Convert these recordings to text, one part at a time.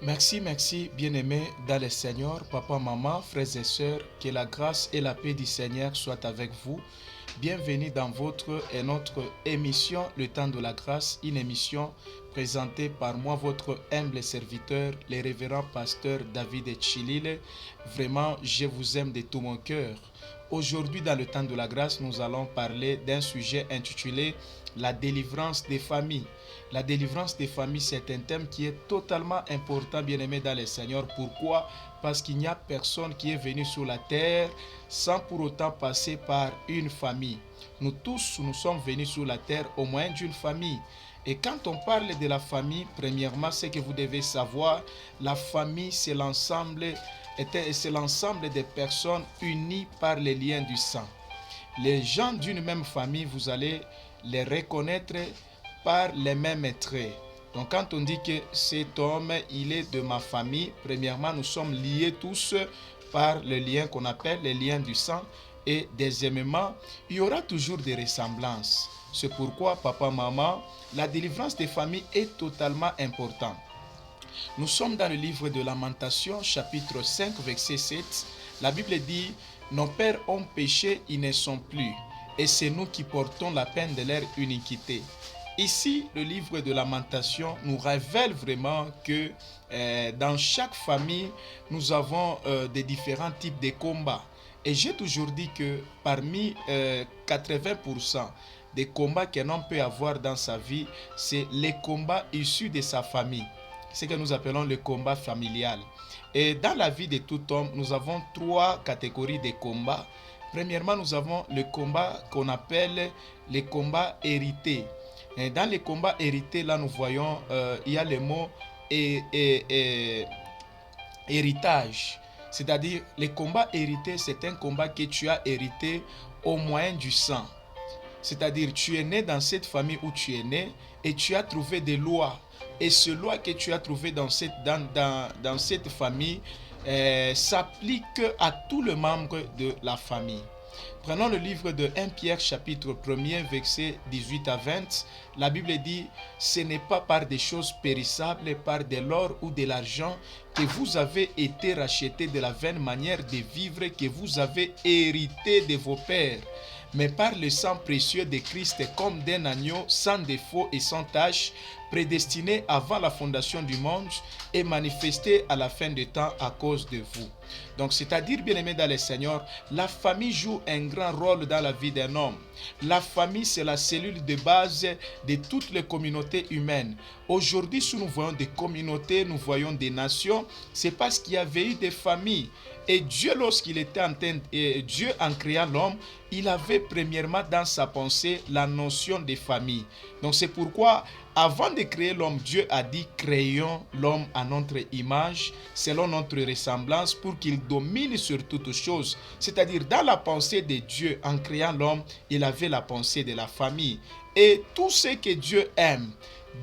Merci, bien-aimés dans le Seigneur, papa, maman, frères et sœurs, que la grâce et la paix du Seigneur soient avec vous. Bienvenue dans votre et notre émission Le temps de la grâce, une émission présentée par moi, votre humble serviteur, le révérend pasteur David Chilile. Vraiment, je vous aime de tout mon cœur. Aujourd'hui, dans le temps de la grâce, nous allons parler d'un sujet intitulé La délivrance des familles. La délivrance des familles, c'est un thème qui est totalement important, bien-aimé dans le Seigneur. Pourquoi? Parce qu'il n'y a personne qui est venu sur la terre sans pour autant passer par une famille. Nous tous, nous sommes venus sur la terre au moins d'une famille. Et quand on parle de la famille, premièrement, ce que vous devez savoir, la famille, c'est l'ensemble des personnes unies par les liens du sang. Les gens d'une même famille, vous allez les reconnaître par les mêmes traits. Donc quand on dit que cet homme, il est de ma famille, premièrement, nous sommes liés tous par le lien qu'on appelle les liens du sang. Et deuxièmement, il y aura toujours des ressemblances. C'est pourquoi, papa, maman, la délivrance des familles est totalement importante. Nous sommes dans le livre de Lamentation, chapitre 5, verset 7. La Bible dit, « Nos pères ont péché, ils ne sont plus, et c'est nous qui portons la peine de leur iniquité. » Ici, le livre de Lamentation nous révèle vraiment que dans chaque famille, nous avons des différents types de combats. Et j'ai toujours dit que parmi 80% des combats qu'un homme peut avoir dans sa vie, c'est les combats issus de sa famille. C'est ce que nous appelons le combat familial. Et dans la vie de tout homme, nous avons trois catégories de combats. Premièrement, nous avons le combat qu'on appelle les combats hérités. Et dans les combats hérités, là, nous voyons, il y a le mot héritage. C'est-à-dire, les combats hérités, c'est un combat que tu as hérité au moyen du sang. C'est-à-dire, tu es né dans cette famille où tu es né et tu as trouvé des lois. Et ce loi que tu as trouvé dans cette famille s'applique à tous les membres de la famille. Prenons le livre de 1 Pierre chapitre 1er verset 18 à 20. La Bible dit, ce n'est pas par des choses périssables, par de l'or ou de l'argent que vous avez été rachetés de la vaine manière de vivre que vous avez hérité de vos pères, mais par le sang précieux de Christ comme d'un agneau sans défaut et sans tache, prédestiné avant la fondation du monde et manifesté à la fin du temps à cause de vous. Donc, c'est-à-dire, bien-aimés dans le Seigneur, la famille joue un grand rôle dans la vie d'un homme. La famille, c'est la cellule de base de toutes les communautés humaines. Aujourd'hui, si nous voyons des communautés, nous voyons des nations, c'est parce qu'il y avait eu des familles. Et Dieu, lorsqu'il était Dieu en créant l'homme, il avait premièrement dans sa pensée la notion de famille. Donc c'est pourquoi, avant de créer l'homme, Dieu a dit, créons l'homme à notre image, selon notre ressemblance, pour qu'il domine sur toutes choses. C'est-à-dire, dans la pensée de Dieu, en créant l'homme, il avait la pensée de la famille. Et tout ce que Dieu aime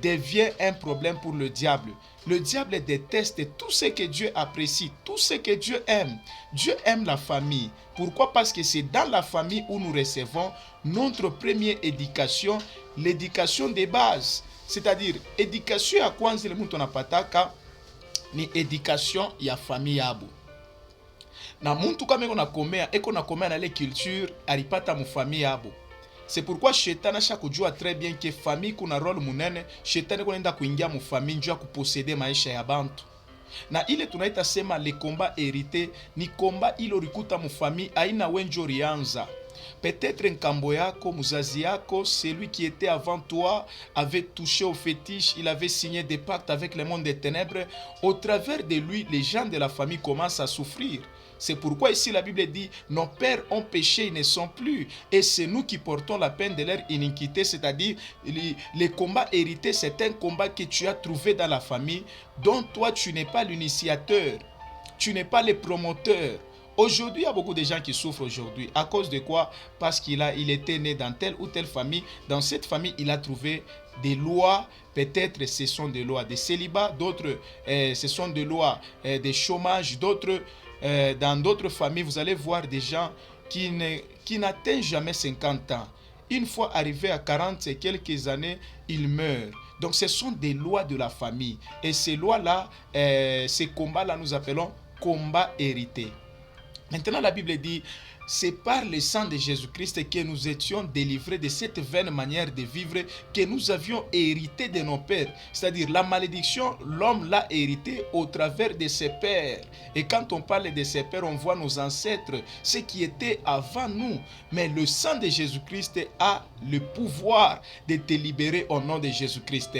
devient un problème pour le diable. Le diable déteste tout ce que Dieu apprécie, tout ce que Dieu aime. Dieu aime la famille. Pourquoi? Parce que c'est dans la famille où nous recevons notre première éducation, l'éducation des bases. C'est-à-dire, éducation ya kwanza ile mtu anapataka ni éducation ya famille yabo. Na mtu kama eko nakomea na ile culture alipata mu famille yabo. C'est pourquoi shetani asha kujua très bien que famille kuna role munene, shetani kunaenda kuingia mu famille njoo kuposede maisha ya bantu. Na ile tunaita sema le combat hérité ni combat ile ulikuta mu famille aina wenjo rianza. Peut-être nkambo yako, muzazi yako, celui qui était avant toi avait touché au fétiche, il avait signé des pactes avec le monde des ténèbres. Au travers de lui, les gens de la famille commencent à souffrir. C'est pourquoi ici la Bible dit, nos pères ont péché, ils ne sont plus. Et c'est nous qui portons la peine de leur iniquité, c'est-à-dire les combats hérités, c'est un combat que tu as trouvé dans la famille, dont toi tu n'es pas l'initiateur, tu n'es pas le promoteur. Aujourd'hui, il y a beaucoup de gens qui souffrent aujourd'hui. À cause de quoi? Parce qu'il était né dans telle ou telle famille. Dans cette famille, il a trouvé des lois. Peut-être ce sont des lois de célibat, d'autres ce sont des lois de chômage, d'autres dans d'autres familles, vous allez voir des gens qui n'atteignent jamais 50 ans. Une fois arrivé à 40 et quelques années, ils meurent. Donc ce sont des lois de la famille. Et ces lois-là, ces combats-là, nous appelons combats hérités. Maintenant, la Bible dit, c'est par le sang de Jésus-Christ que nous étions délivrés de cette vaine manière de vivre que nous avions hérité de nos pères. C'est-à-dire, la malédiction, l'homme l'a hérité au travers de ses pères. Et quand on parle de ses pères, on voit nos ancêtres, ceux qui étaient avant nous. Mais le sang de Jésus-Christ a le pouvoir de te libérer au nom de Jésus-Christ.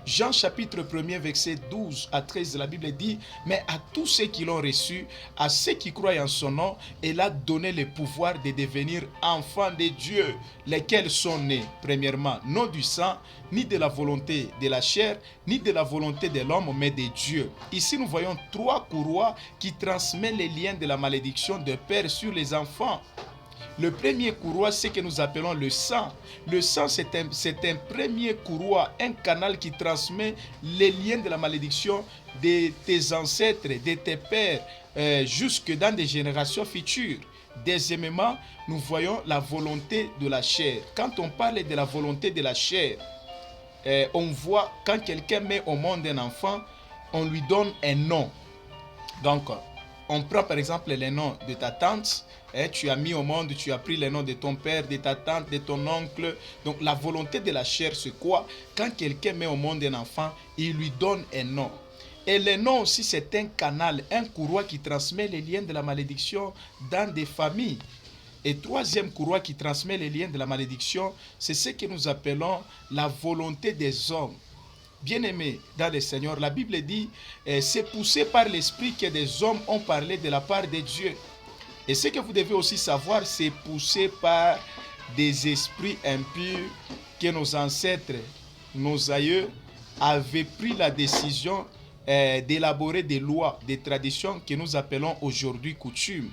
Jean chapitre 1er verset 12 à 13, la Bible dit, mais à tous ceux qui l'ont reçu, à ceux qui croient en son nom, il a donné le pouvoir de devenir enfants de Dieu, lesquels sont nés, premièrement, non du sang, ni de la volonté de la chair, ni de la volonté de l'homme, mais de Dieu. Ici, nous voyons trois courroies qui transmettent les liens de la malédiction de père sur les enfants. Le premier courroie, c'est ce que nous appelons le sang. Le sang, c'est un premier courroie, un canal qui transmet les liens de la malédiction de tes ancêtres, de tes pères, jusque dans des générations futures. Deuxièmement, nous voyons la volonté de la chair. Quand on parle de la volonté de la chair, on voit quand quelqu'un met au monde un enfant, on lui donne un nom. Donc, on prend par exemple le nom de ta tante, tu as mis au monde, tu as pris le nom de ton père, de ta tante, de ton oncle. Donc la volonté de la chair, c'est quoi? Quand quelqu'un met au monde un enfant, il lui donne un nom. Et le nom aussi, c'est un canal, un courroie qui transmet les liens de la malédiction dans des familles. Et troisième courroie qui transmet les liens de la malédiction, c'est ce que nous appelons la volonté des hommes. Bien-aimés dans le Seigneur, la Bible dit, c'est poussé par l'Esprit que des hommes ont parlé de la part de Dieu. Et ce que vous devez aussi savoir, c'est poussé par des esprits impurs que nos ancêtres, nos aïeux, avaient pris la décision d'élaborer des lois, des traditions que nous appelons aujourd'hui coutumes.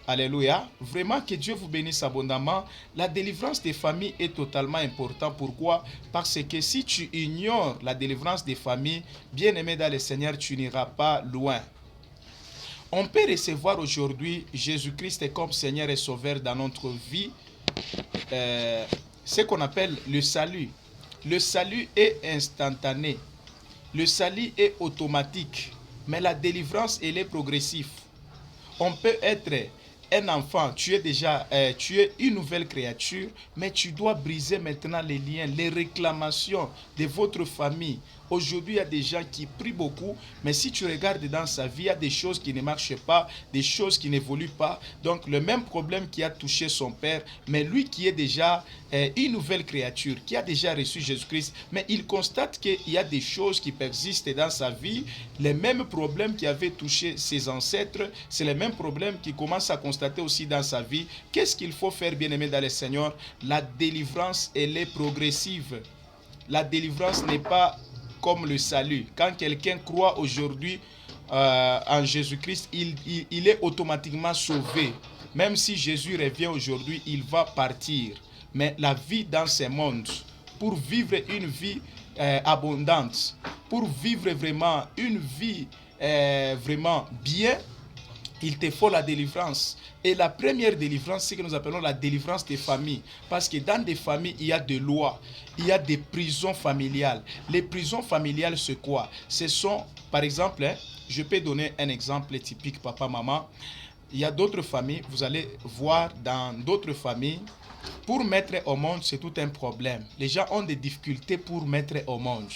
Alléluia. Vraiment que Dieu vous bénisse abondamment. La délivrance des familles est totalement importante. Pourquoi? Parce que si tu ignores la délivrance des familles, bien-aimé dans le Seigneur, tu n'iras pas loin. On peut recevoir aujourd'hui Jésus-Christ comme Seigneur et Sauveur dans notre vie, ce qu'on appelle le salut. Le salut est instantané. Le salut est automatique. Mais la délivrance, elle est progressive. On peut être un enfant, tu es une nouvelle créature, mais tu dois briser maintenant les liens, les réclamations de votre famille. Aujourd'hui, il y a des gens qui prient beaucoup, mais si tu regardes dans sa vie, il y a des choses qui ne marchent pas, des choses qui n'évoluent pas. Donc, le même problème qui a touché son père, mais lui qui est déjà une nouvelle créature, qui a déjà reçu Jésus-Christ, mais il constate qu'il y a des choses qui persistent dans sa vie, les mêmes problèmes qui avaient touché ses ancêtres, c'est les mêmes problèmes qui commencent à constater aussi dans sa vie. Qu'est-ce qu'il faut faire, bien-aimé dans le Seigneur? La délivrance, elle est progressive. La délivrance n'est pas comme le salut. Quand quelqu'un croit aujourd'hui en Jésus-Christ, il est automatiquement sauvé. Même si Jésus revient aujourd'hui, il va partir. Mais la vie dans ce monde, pour vivre une vie abondante, pour vivre vraiment une vie vraiment bien, il te faut la délivrance. Et la première délivrance, c'est ce que nous appelons la délivrance des familles. Parce que dans des familles, il y a des lois, il y a des prisons familiales. Les prisons familiales, c'est quoi? Ce sont, par exemple, je peux donner un exemple typique, papa, maman. Il y a d'autres familles, vous allez voir dans d'autres familles, pour mettre au monde, c'est tout un problème. Les gens ont des difficultés pour mettre au monde.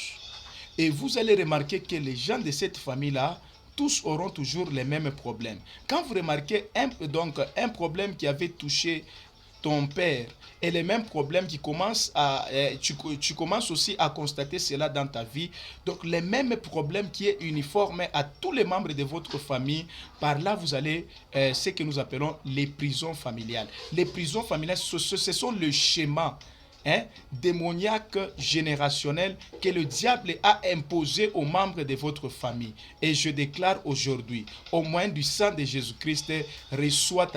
Et vous allez remarquer que les gens de cette famille-là, tous auront toujours les mêmes problèmes. Quand vous remarquez un problème qui avait touché ton père et les mêmes problèmes qui commencent à... tu commences aussi à constater cela dans ta vie. Donc les mêmes problèmes qui est uniforme à tous les membres de votre famille. Par là, vous allez ce que nous appelons les prisons familiales. Les prisons familiales, ce sont le schéma démoniaque générationnel que le diable a imposé aux membres de votre famille. Et je déclare aujourd'hui, au moyen du sang de Jésus-Christ, reçois ta